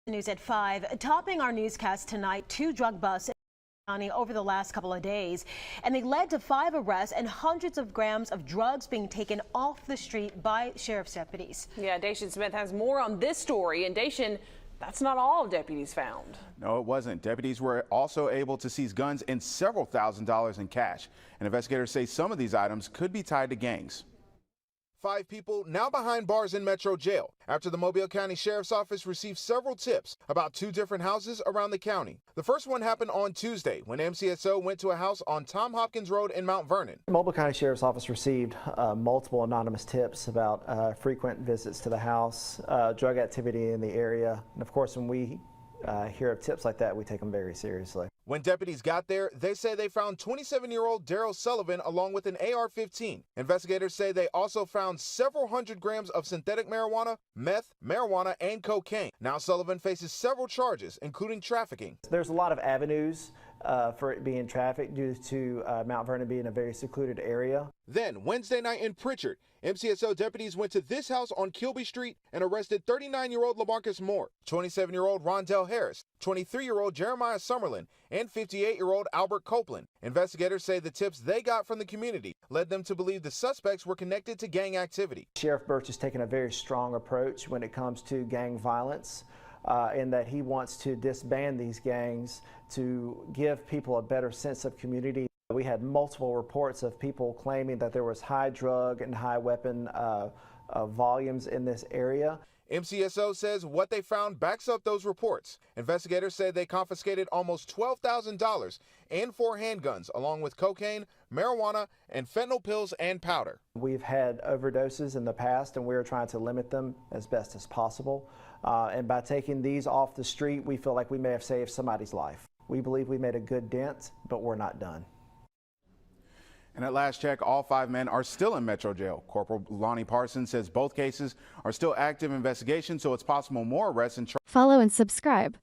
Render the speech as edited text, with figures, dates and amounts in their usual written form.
News at 5. Topping our newscast tonight, 2 drug busts in County over the last couple of days, and they led to 5 arrests and hundreds of grams of drugs being taken off the street by sheriff's deputies. Yeah, Dacian Smith has more on this story. And Dacian, that's not all deputies found. No, it wasn't. Deputies were also able to seize guns and several $1,000s in cash. And investigators say some of these items could be tied to gangs. 5 people now behind bars in Metro Jail after the Mobile County Sheriff's Office received several tips about 2 different houses around the county. The first one happened on Tuesday when MCSO went to a house on Tom Hopkins Road in Mount Vernon. The Mobile County Sheriff's Office received multiple anonymous tips about frequent visits to the house, drug activity in the area, and of course when we hear of tips like that, we take them very seriously. When deputies got there, they say they found 27-year-old Daryl Sullivan along with an AR-15. Investigators say they also found several hundred grams of synthetic marijuana, meth, marijuana, and cocaine. Now Sullivan faces several charges, including trafficking. There's a lot of avenues for it being trafficked due to Mount Vernon being a very secluded area. Then, Wednesday night in Pritchard, MCSO deputies went to this house on Kilby Street and arrested 39-year-old LaMarcus Moore, 27-year-old Rondell Harris, 23-year-old Jeremiah Summerlin, and 58-year-old Albert Copeland. Investigators say the tips they got from the community led them to believe the suspects were connected to gang activity. Sheriff Birch has taken a very strong approach when it comes to gang violence. In that he wants to disband these gangs to give people a better sense of community. We had multiple reports of people claiming that there was high drug and high weapon volumes in this area. MCSO says what they found backs up those reports. Investigators say they confiscated almost $12,000 and 4 handguns, along with cocaine, marijuana, and fentanyl pills and powder. We've had overdoses in the past, and we're trying to limit them as best as possible. And by taking these off the street, we feel like we may have saved somebody's life. We believe we made a good dent, but we're not done. And at last check, all 5 men are still in Metro Jail. Corporal Lonnie Parsons says both cases are still active investigations, so it's possible more arrests and Follow and subscribe.